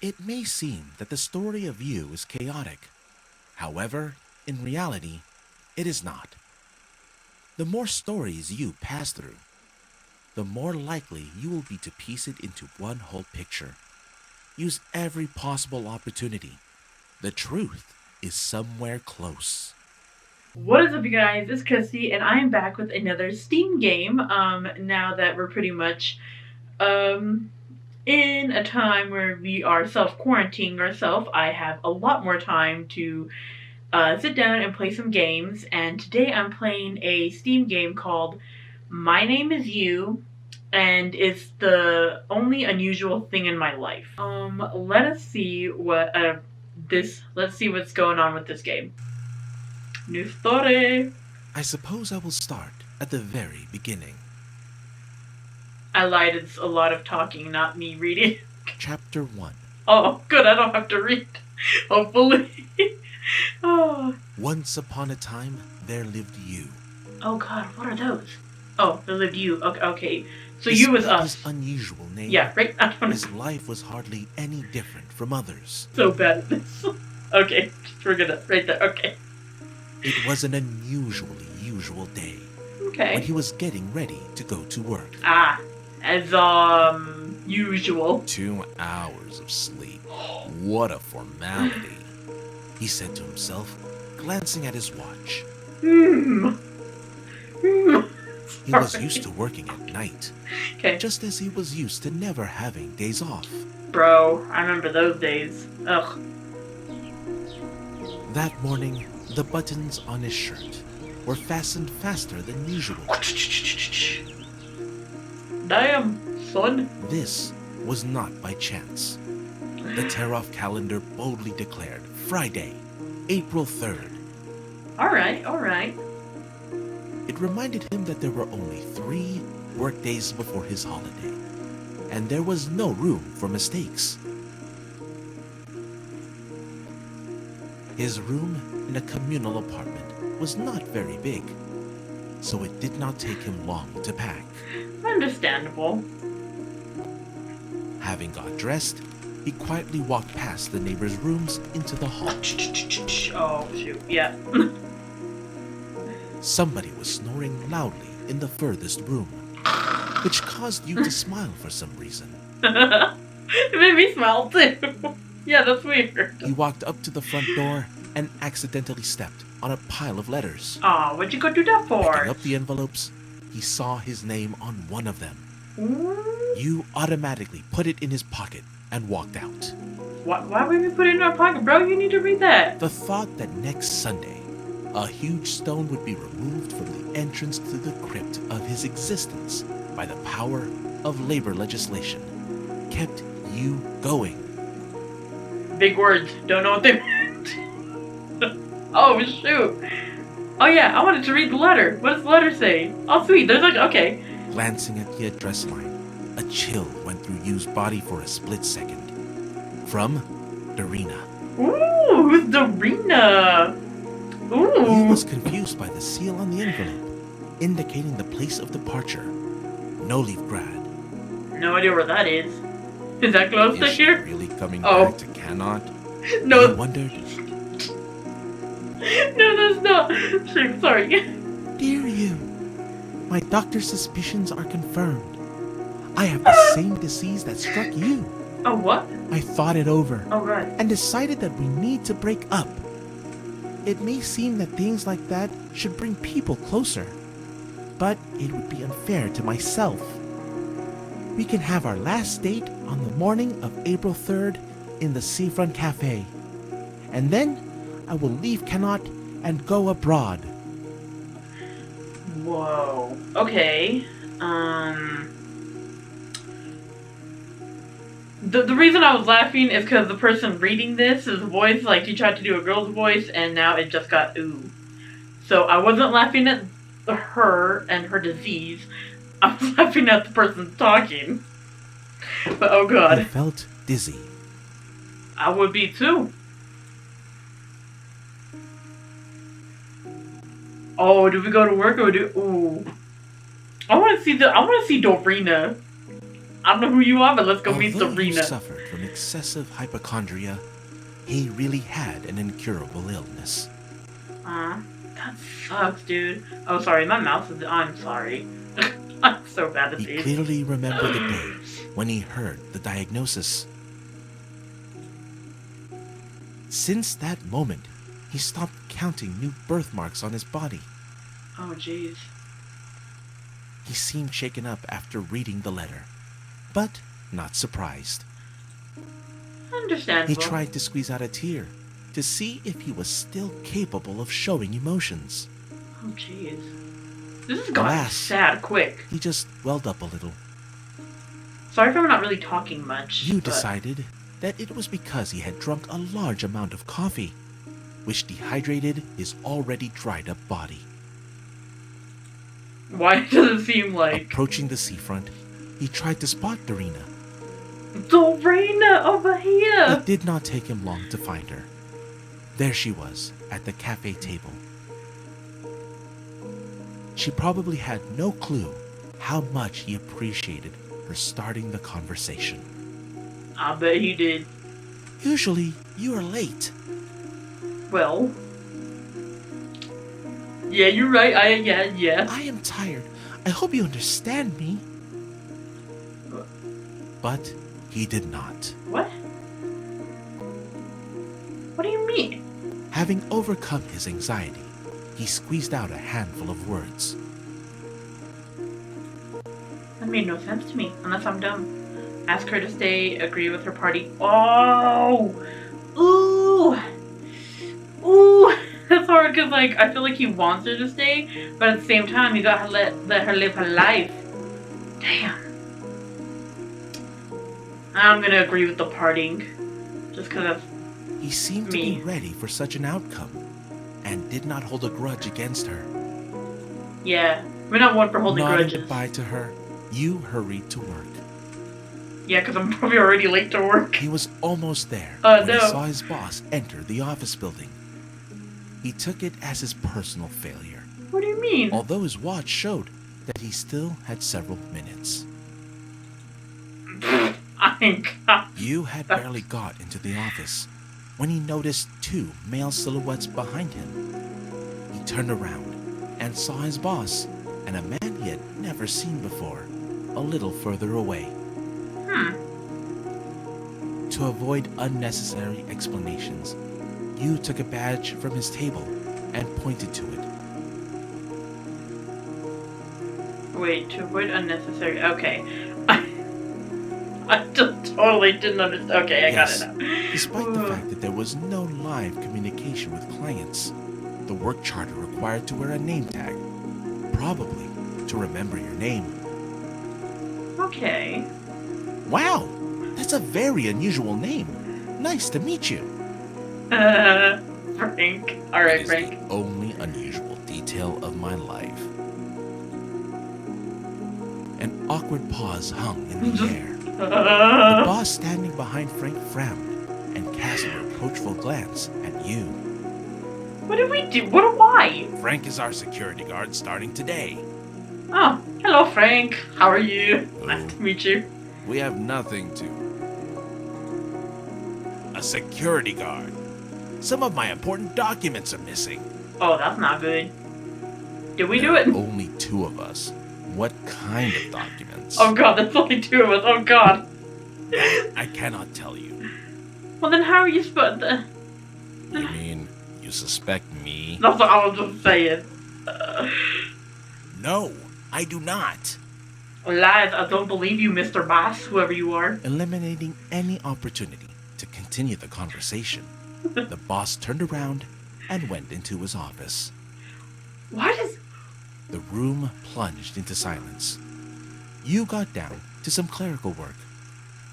It may seem that the story of you is chaotic. However, in reality, it is not. The more stories you pass through, the more likely you will be to piece it into one whole picture. Use every possible opportunity. The truth is somewhere close. What is up, you guys? It's Christy, and I am back with another Steam game. Now that we're pretty much in a time where we are self-quarantining ourselves, I have a lot more time to sit down and play some games. And today I'm playing a Steam game called My Name Is You, and it's the only unusual thing in my life. Let us see let's see what's going on with this game. New story. I suppose I will start at the very beginning. I lied, it's a lot of talking, not me reading. Chapter 1. Oh, good, I don't have to read. Hopefully. Oh. Once upon a time, there lived you. Oh god, what are those? Oh, there lived you. Okay. So Despite you was us. his unusual name, Yeah, right? I don't his know. life was hardly any different from others. So bad at this. Okay, we're gonna, right there, okay. It was an unusually usual day when Okay. he was getting ready to go to work. As, usual. 2 hours of sleep. What a formality, he said to himself, glancing at his watch. Hmm. He was used to working at night, Okay. just as he was used to never having days off. Bro, I remember those days. Ugh. That morning, the buttons on his shirt were fastened faster than usual. Damn, son. This was not by chance. The tear-off calendar boldly declared Friday, April 3rd. Alright. It reminded him that there were only 3 workdays before his holiday, and there was no room for mistakes. His room in a communal apartment was not very big, so it did not take him long to pack. Understandable. Having got dressed, he quietly walked past the neighbors' rooms into the hall. Oh, shoot, yeah. Somebody was snoring loudly in the furthest room, which caused you to smile for some reason. It made me smile too. Yeah, that's weird. He walked up to the front door and accidentally stepped on a pile of letters. Aw, what'd you go do that Picking for? up the envelopes, he saw his name on one of them. Ooh. You automatically put it in his pocket and walked out. Why would we put it in our pocket, bro? You need to read that. The thought that next Sunday, a huge stone would be removed from the entrance to the crypt of his existence by the power of labor legislation kept you going. Big words. Don't know what they meant. Oh, shoot. Oh, yeah, I wanted to read the letter. What does the letter say? Oh, sweet. There's like, okay. Glancing at the address line, a chill went through Yu's body for a split second. From Darina. Ooh, who's Darina? Yu Ooh. was confused by the seal on the envelope, indicating the place of departure. No leave grad. No idea where that is. Is that close to Is she here? really coming Oh. back to Cannot? No. He wondered. No, that's not. Shoot, sorry. Dear you, my doctor's suspicions are confirmed. I have the same disease that struck you. Oh, what? I thought it over Oh, right. and decided that we need to break up. It may seem that things like that should bring people closer, but it would be unfair to myself. We can have our last date on the morning of April 3rd in the Seafront Cafe, and then I will leave Cannot and go abroad. Whoa. Okay. The reason I was laughing is because the person reading this, his voice, like, he tried to do a girl's voice, and now it just got ooh. So I wasn't laughing at her and her disease. I was laughing at the person talking. But oh I god. felt dizzy. I would be too. Oh, do we go to work or do... Ooh. I want to see Dorina. I don't know who you are, but let's go meet Although you Dorina. suffered from excessive hypochondria, he really had an incurable illness. That sucks, dude. Oh, sorry, my mouth is. I'm sorry. I'm so bad at He these. clearly remembered the day when he heard the diagnosis. Since that moment, he stopped counting new birthmarks on his body. Oh, jeez. He seemed shaken up after reading the letter, but not surprised. Understandable. He tried to squeeze out a tear to see if he was still capable of showing emotions. Oh, jeez. This is going Alas, sad quick. He just welled up a little. Sorry if I'm not really talking much. You but... decided that it was because he had drunk a large amount of coffee, which dehydrated his already dried up body. Why does it seem like... Approaching the seafront, he tried to spot Dorina. Dorina over here! It did not take him long to find her. There she was, at the cafe table. She probably had no clue how much he appreciated her starting the conversation. I bet he did. Usually, you are late. Well... Yeah, you're right. Yeah. I am tired. I hope you understand me. But he did not. What? What do you mean? Having overcome his anxiety, he squeezed out a handful of words. That made no sense to me, unless I'm dumb. Ask her to stay, agree with her party. Oh! Ooh! That's hard because, like, I feel like he wants her to stay, but at the same time, you gotta let her live her life. Damn. I'm gonna agree with the parting. Just because of He seemed to be ready for such an outcome, and did not hold a grudge against her. Yeah, we're not one for holding Nodding grudges. goodbye to her, you hurried to work. Yeah, because I'm probably already late to work. He was almost there when no. he saw his boss enter the office building. He took it as his personal failure. What do you mean? Although his watch showed that he still had several minutes. You had barely got into the office when he noticed two male silhouettes behind him. He turned around and saw his boss and a man he had never seen before, a little further away. To avoid unnecessary explanations, you took a badge from his table and pointed to it. Wait, to avoid unnecessary... Okay. I just totally didn't understand. Okay, I got it now. Despite the fact that there was no live communication with clients, the work charter required to wear a name tag, probably to remember your name. Okay. Wow, that's a very unusual name. Nice to meet you. Frank. Alright, It is Frank. the only unusual detail of my life. An awkward pause hung in the air. The boss standing behind Frank frowned and cast a reproachful glance at you. What did we do? Why? Frank is our security guard starting today. Oh, hello, Frank. How are you? Nice to meet you. We have nothing to... A security guard. Some of my important documents are missing. Oh, that's not good. Did we do There it? are only two of us. What kind of documents? Oh god, there's only two of us. Oh god. I cannot tell you. Well, then how are you supposed to... You mean you suspect me? That's what I was just saying. No, I do not. Lies, I don't believe you, Mr. Boss, whoever you are. Eliminating any opportunity to continue the conversation, the boss turned around and went into his office. What is... The room plunged into silence. You got down to some clerical work.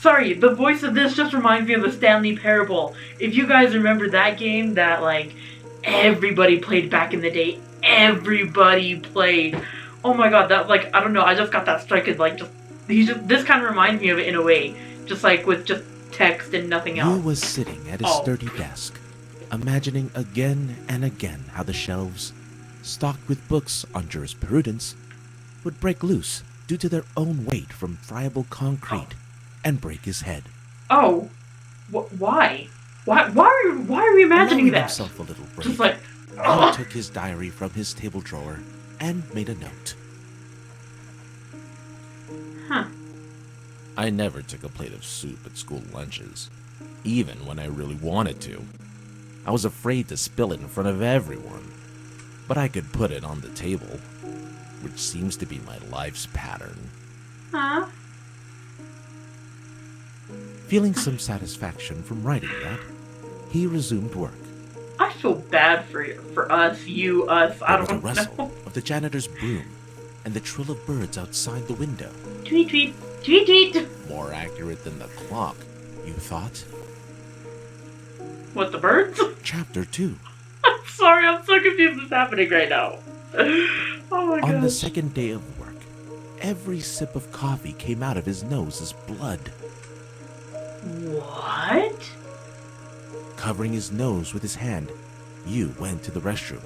Sorry, the voice of this just reminds me of the Stanley Parable. If you guys remember that game that, like, everybody played back in the day. Everybody played. Oh my god, that, like, I don't know, I just got that strike as, like, this kind of reminds me of it in a way. Just, like, with just text and nothing else. You was sitting at his sturdy desk, imagining again and again how the shelves, stocked with books on jurisprudence, would break loose due to their own weight from friable concrete and break his head. Oh, why? Why are we imagining Allowing that? himself a little break, Just like, he took his diary from his table drawer and made a note. huh. I never took a plate of soup at school lunches, even when I really wanted to. I was afraid to spill it in front of everyone, but I could put it on the table, which seems to be my life's pattern. Huh? Feeling some satisfaction from writing that, he resumed work. I feel bad for us, I There was a don't rustle know. of the janitor's broom and the trill of birds outside the window. Tweet, tweet, tweet, tweet. More accurate than the clock, you thought? What, the birds? Chapter 2. I'm sorry, I'm so confused what's happening right now. Oh my On the gosh. second day of work, every sip of coffee came out of his nose as blood. What? Covering his nose with his hand, you went to the restroom.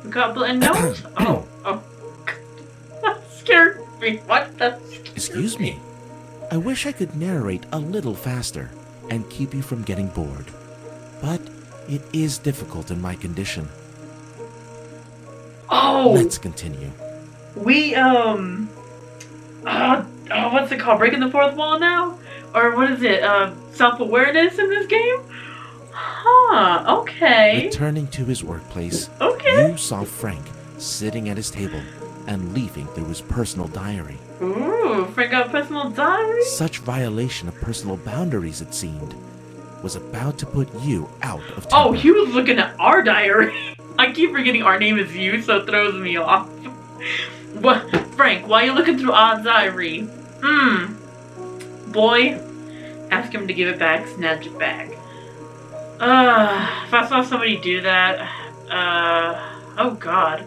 Got blood nose? Oh. That scared me. What? That scared Excuse me. I wish I could narrate a little faster and keep you from getting bored. But it is difficult in my condition. Oh! Let's continue. We, what's it called? Breaking the fourth wall now? Or what is it? Self-awareness in this game? Huh, okay. Returning to his workplace, Okay. you saw Frank sitting at his table and leafing through his personal diary. Ooh, Frank got a personal diary? Such violation of personal boundaries, it seemed, was about to put you out of temper. Oh, he was looking at our diary. I keep forgetting our name is you, so it throws me off. What, Frank, why are you looking through our diary? Boy, ask him to give it back, snatch it back. If I saw somebody do that, oh god.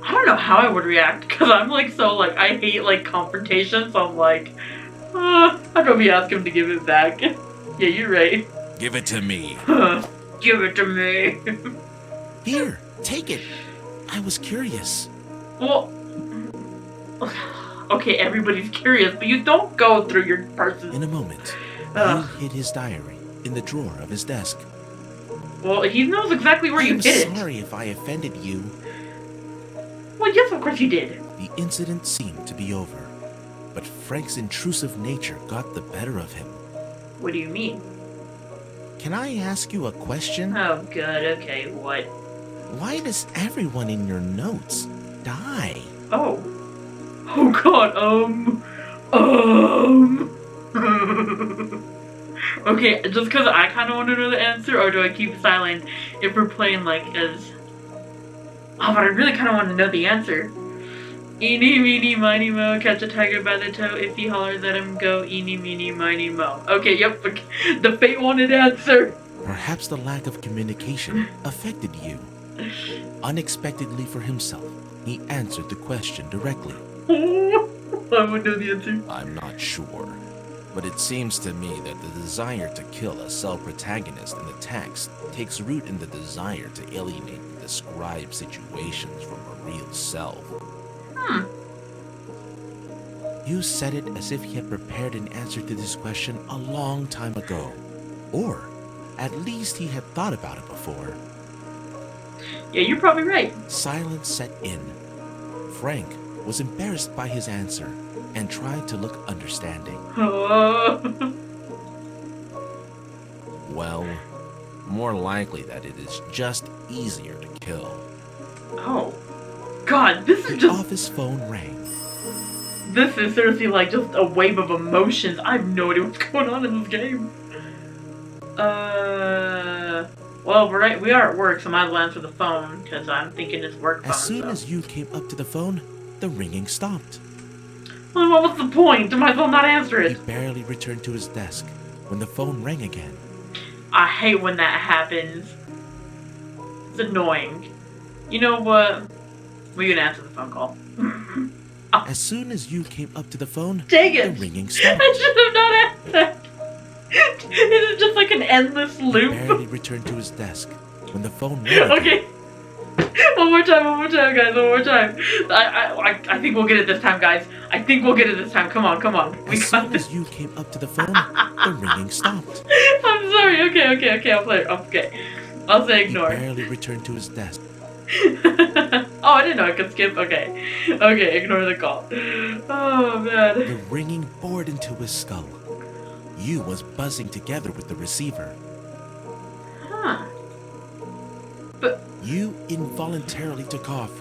I don't know how I would react, because I'm like, so like, I hate like confrontation, so I'm like, I'd probably ask him to give it back. Yeah, you're right. Give it to me. Give it to me. Here, take it. I was curious. Well, okay, everybody's curious, but you don't go through your person. In a moment, Ugh. you hid his diary in the drawer of his desk. Well, he knows exactly where you I'm hid it. sorry if I offended you. Well, yes, of course you did. The incident seemed to be over, but Frank's intrusive nature got the better of him. What do you mean? Can I ask you a question? Oh, good. Okay, what? Why does everyone in your notes die? Oh. Oh, God. Okay, just because I kind of want to know the answer, or do I keep silent if we're playing, like, as... Oh, but I really kind of want to know the answer. Eeny, meeny, miny, mo, catch a tiger by the toe. If he hollers at him, go eeny, meeny, miny, mo. Okay, yep, the fate wanted answer. Perhaps the lack of communication affected you. Unexpectedly for himself, he answered the question directly. I would know the answer. I'm not sure, but it seems to me that the desire to kill a self-protagonist in the text takes root in the desire to alienate the described situations from a real self. You said it as if he had prepared an answer to this question a long time ago. Or, at least he had thought about it before. Yeah, you're probably right. Silence set in. Frank was embarrassed by his answer and tried to look understanding. Well, more likely that it is just easier to kill. Oh. God, this is The just... office phone rang. This is seriously like just a wave of emotions. I have no idea what's going on in this game. Well, we are at work, so I might as well answer the phone, because I'm thinking it's work phone. As soon as you came up to the phone, the ringing stopped. Well, what was the point? I might as well not answer He it. barely returned to his desk when the phone rang again. I hate when that happens. It's annoying. You know what? We can answer the phone call. As soon as you came up to the phone, Dang the it! ringing stopped. I should have not answered. This is just like an endless He loop. barely returned to his desk when the phone rang again. Okay. Well, One more time, guys. One more time. I think we'll get it this time, guys. I think we'll get it this time. Come on. We As got soon this. as you came up to the phone, the ringing stopped. I'm sorry. Okay. I'll play. Okay. I'll say He ignore. barely returned to his desk. Oh, I didn't know I could skip. Okay, ignore the call. Oh, man. The ringing bored into his skull. You was buzzing together with the receiver. Huh. But, You involuntarily took off,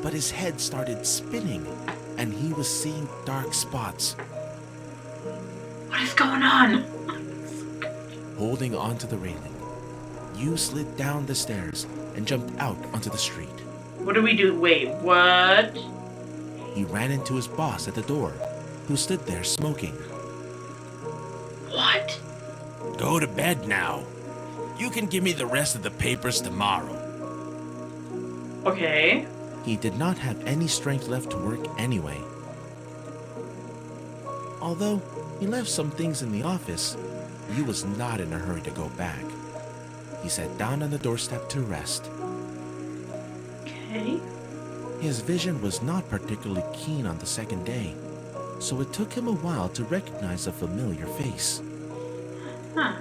but his head started spinning, and he was seeing dark spots. what is going on? Holding onto the railing, you slid down the stairs and jumped out onto the street. What do we do? Wait, what? He ran into his boss at the door, who stood there smoking. What? Go to bed now. You can give me the rest of the papers tomorrow. Okay. He did not have any strength left to work anyway. Although he left some things in the office, he was not in a hurry to go back. He sat down on the doorstep to rest. Okay. His vision was not particularly keen on the second day, so it took him a while to recognize a familiar face. Huh.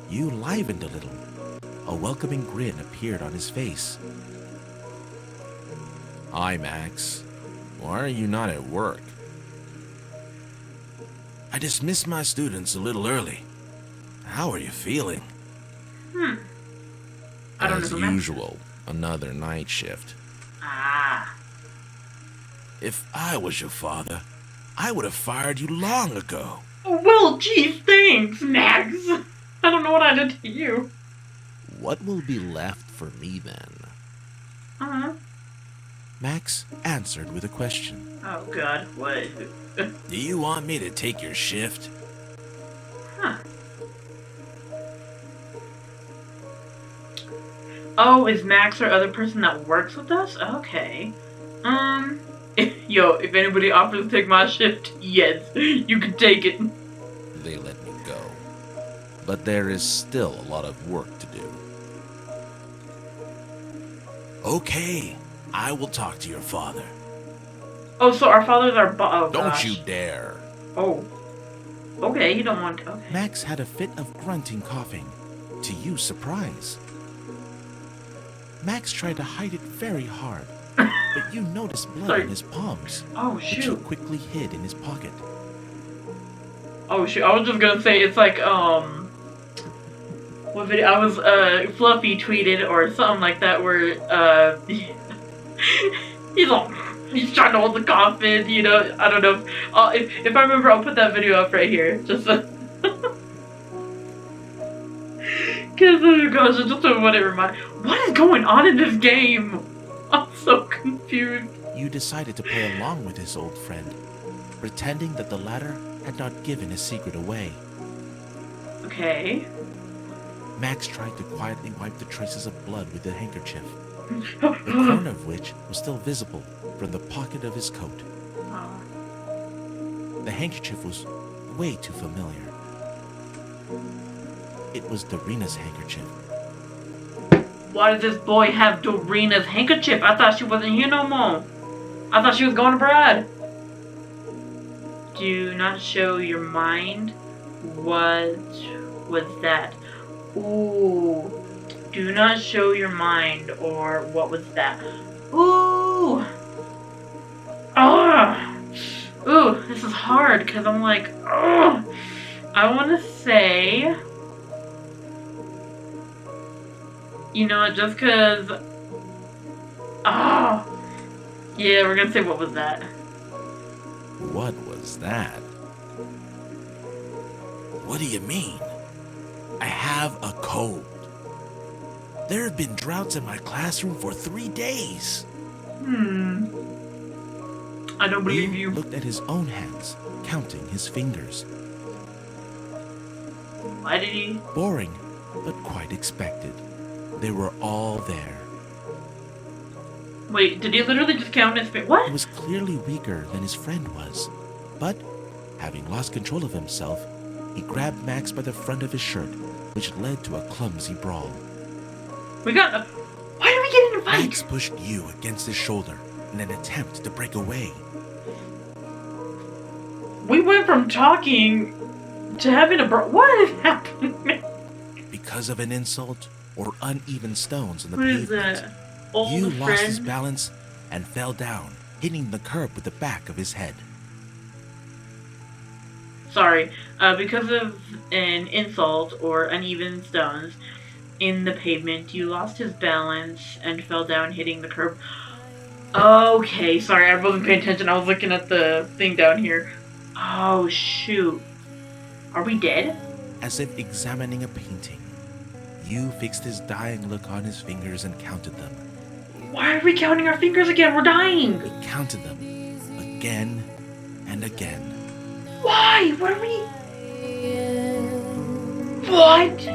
You livened a little. A welcoming grin appeared on his face. Hi, Max. Why are you not at work? I dismissed my students a little early. How are you feeling? I don't As know. usual, another night shift. Ah. If I was your father, I would have fired you long ago. Well, geez, thanks, Max. I don't know what I did to you. What will be left for me then? Uh-huh. Max answered with a question. Oh, God. What? Do you want me to take your shift? Huh. Oh, is Max our other person that works with us? Okay. Yo, if anybody offers to take my shift, yes, you can take it. They let me go. But there is still a lot of work to do. Okay, I will talk to your father. Oh, so our fathers are oh, Don't gosh. you dare. Oh. Okay, you don't want to. Okay. Max had a fit of grunting coughing, to Yu's surprise. Max tried to hide it very hard, but you noticed blood Sorry. on his palms, Oh, which he shoot. quickly hid in his pocket. Oh, shoot. I was just gonna say, it's like, what video? I was, Fluffy tweeted or something like that where, he's trying to hold the coffin, you know, I don't know. If I remember, I'll put that video up right here, just so. Cause, oh gosh, I just don't want to remind. What is going on in this game? I'm so confused. You decided to play along with his old friend, pretending that the latter had not given his secret away. Okay. Max tried to quietly wipe the traces of blood with a handkerchief, the corner of which was still visible from the pocket of his coat. The handkerchief was way too familiar. It was Dorina's handkerchief. Why does this boy have Dorina's handkerchief? I thought she wasn't here no more. I thought she was going abroad. Do not show your mind. What was that? Ooh. Do not show your mind, or what was that? Ooh. Ah. Ooh, this is hard because I'm like, ugh. I want to say, you know, just because, yeah, we're gonna say, what was that? What was that? What do you mean? I have a cold. There have been droughts in my classroom for 3 days. I don't believe He you. looked at his own hands, counting his fingers. Why did he? Boring, but quite expected. They were all there. Wait, did he literally just count his fingers? What? He was clearly weaker than his friend was, but having lost control of himself, he grabbed Max by the front of his shirt, which led to a clumsy brawl. We got. Why did we get in a fight! Max pushed you against his shoulder in an attempt to break away. We went from talking to having a what is happening? Because of an insult or uneven stones on the What is pavement, that? Old you friend? lost his balance and fell down, hitting the curb with the back of his head. Sorry, because of an insult or uneven stones in the pavement, you lost his balance and fell down, hitting the curb. Okay, sorry, I wasn't paying attention. I was looking at the thing down here. Oh, shoot. Are we dead? As if examining a painting, you fixed his dying look on his fingers and counted them. Why are we counting our fingers again? We're dying! He counted them again and again. Why? What are we... What?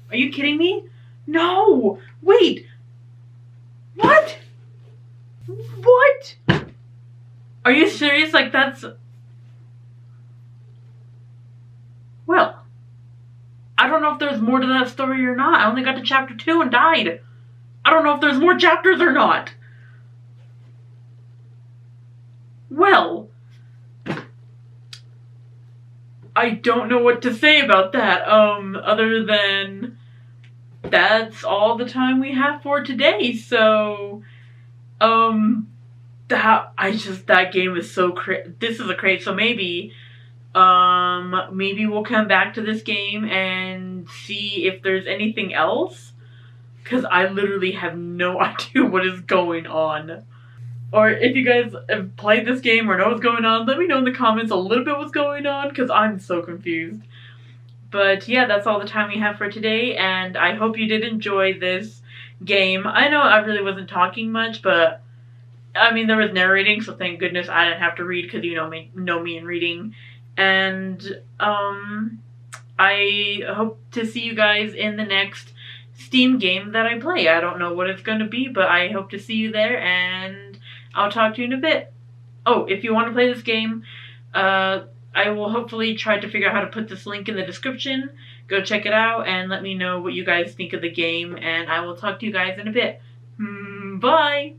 Are you kidding me? No! Wait! What? What? Are you serious? Like, that's... Well, I don't know if there's more to that story or not. I only got to chapter 2 and died. I don't know if there's more chapters or not. Well, I don't know what to say about that, other than that's all the time we have for today, so, that game is so this is a crazy, so maybe we'll come back to this game and see if there's anything else, because I literally have no idea what is going on. Or if you guys have played this game or know what's going on, let me know in the comments a little bit what's going on, because I'm so confused. But yeah, that's all the time we have for today, and I hope you did enjoy this game. I know I really wasn't talking much, but I mean, there was narrating, so thank goodness I didn't have to read, because you know me in reading. And I hope to see you guys in the next Steam game that I play. I don't know what it's going to be, but I hope to see you there, and I'll talk to you in a bit. Oh, if you want to play this game, I will hopefully try to figure out how to put this link in the description. Go check it out and let me know what you guys think of the game, and I will talk to you guys in a bit. Bye!